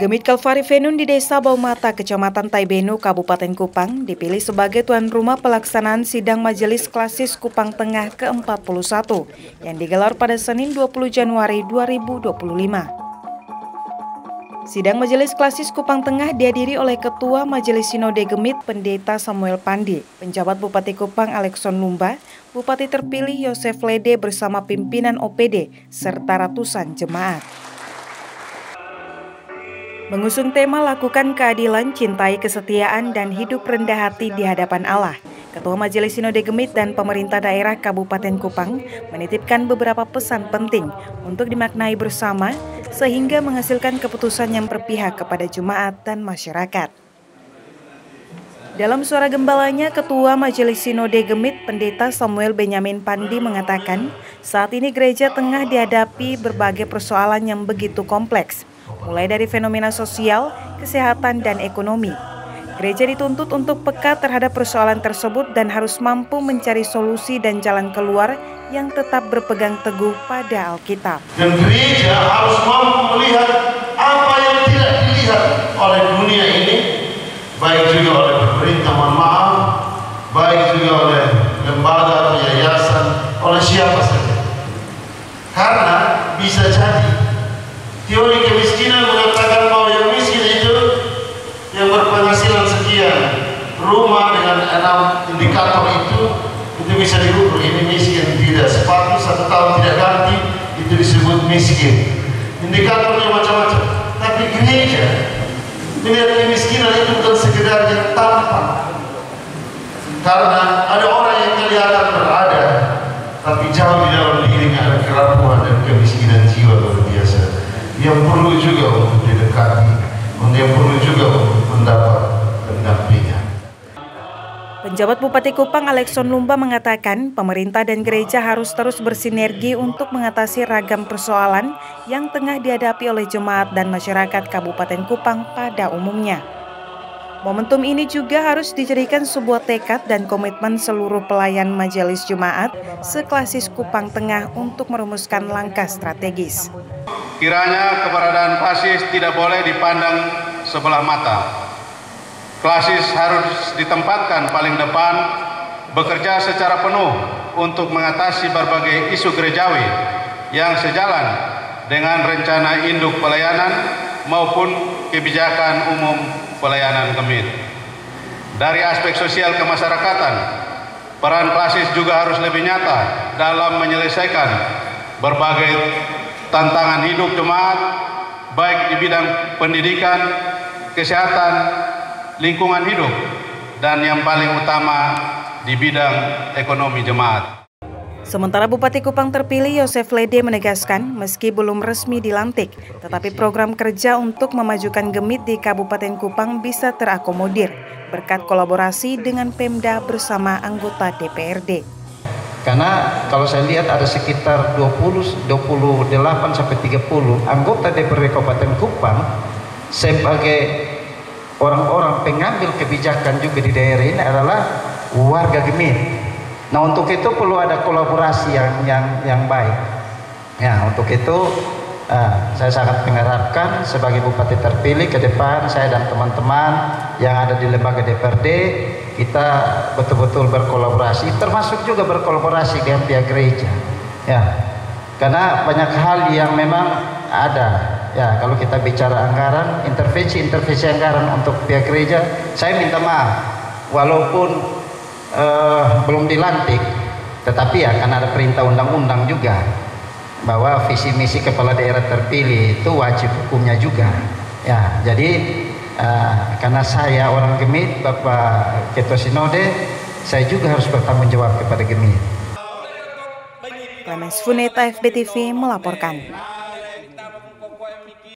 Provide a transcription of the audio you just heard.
Gemit Kalvari Venun di Desa Baumata, Kecamatan Taibenu, Kabupaten Kupang, dipilih sebagai tuan rumah pelaksanaan sidang Majelis Klasis Kupang Tengah ke-41 yang digelar pada Senin 20 Januari 2025. Sidang Majelis Klasis Kupang Tengah dihadiri oleh Ketua Majelis Sinode Gemit Pendeta Samuel Pandi, penjabat Bupati Kupang Alexson Lumba, Bupati terpilih Yosef Lede bersama pimpinan OPD, serta ratusan jemaat. Mengusung tema lakukan keadilan, cintai kesetiaan, dan hidup rendah hati di hadapan Allah, Ketua Majelis Sinode Gemit dan pemerintah daerah Kabupaten Kupang menitipkan beberapa pesan penting untuk dimaknai bersama sehingga menghasilkan keputusan yang berpihak kepada jemaat dan masyarakat. Dalam suara gembalanya, Ketua Majelis Sinode Gemit Pendeta Samuel Benyamin Pandi mengatakan saat ini gereja tengah dihadapi berbagai persoalan yang begitu kompleks, mulai dari fenomena sosial, kesehatan, dan ekonomi. Gereja dituntut untuk peka terhadap persoalan tersebut dan harus mampu mencari solusi dan jalan keluar yang tetap berpegang teguh pada Alkitab. Dan gereja harus mampu melihat apa yang tidak dilihat oleh dunia ini, baik juga oleh pemerintah, mohon maaf, baik juga oleh lembaga atau yayasan, oleh siapa saja. Karena bisa jadi teori kemiskinan mengatakan bahwa yang miskin itu yang berpenghasilan sekian, rumah dengan 6 indikator itu bisa diukur ini miskin, tidak, sepatu 1 tahun tidak ganti itu disebut miskin. Indikatornya macam-macam. Tapi gereja melihat kemiskinan itu bukan sekedar yang tampak, karena ada orang yang kelihatan berada tapi jauh di dalam dirinya ada kerapuhan dan kemiskinan jiwa luar biasa yang perlu juga untuk didekati, yang perlu juga untuk mendapat pendampingan. Penjabat Bupati Kupang Alexson Lumba mengatakan pemerintah dan gereja harus terus bersinergi untuk mengatasi ragam persoalan yang tengah dihadapi oleh jemaat dan masyarakat Kabupaten Kupang pada umumnya. Momentum ini juga harus dijadikan sebuah tekad dan komitmen seluruh pelayan Majelis Jemaat se-Klasis Kupang Tengah untuk merumuskan langkah strategis. Kiranya keberadaan Klasis tidak boleh dipandang sebelah mata. Klasis harus ditempatkan paling depan, bekerja secara penuh untuk mengatasi berbagai isu gerejawi yang sejalan dengan rencana induk pelayanan maupun kebijakan umum pelayanan Gemit. Dari aspek sosial kemasyarakatan, peran Klasis juga harus lebih nyata dalam menyelesaikan berbagai tantangan hidup jemaat, baik di bidang pendidikan, kesehatan, lingkungan hidup, dan yang paling utama di bidang ekonomi jemaat. Sementara Bupati Kupang terpilih Yosef Lede menegaskan meski belum resmi dilantik, tetapi program kerja untuk memajukan Gemit di Kabupaten Kupang bisa terakomodir berkat kolaborasi dengan Pemda bersama anggota DPRD. Karena kalau saya lihat ada sekitar 28 sampai 30 anggota DPRD Kabupaten Kupang sebagai orang-orang pengambil kebijakan juga di daerah ini adalah warga Gemit. Nah, untuk itu perlu ada kolaborasi yang baik. Ya, untuk itu saya sangat mengharapkan sebagai Bupati terpilih ke depan saya dan teman-teman yang ada di lembaga DPRD kita betul-betul berkolaborasi, termasuk juga berkolaborasi dengan pihak gereja. Ya, karena banyak hal yang memang ada. Ya, kalau kita bicara anggaran, intervensi anggaran untuk pihak gereja, saya minta maaf, walaupun belum dilantik, tetapi ya karena ada perintah undang-undang juga bahwa visi misi kepala daerah terpilih itu wajib hukumnya juga. Ya, jadi karena saya orang Gemit, Bapak Ketua Sinode, saya juga harus bertanggung jawab kepada Gemit. Clemens Funeta, FBTV melaporkan.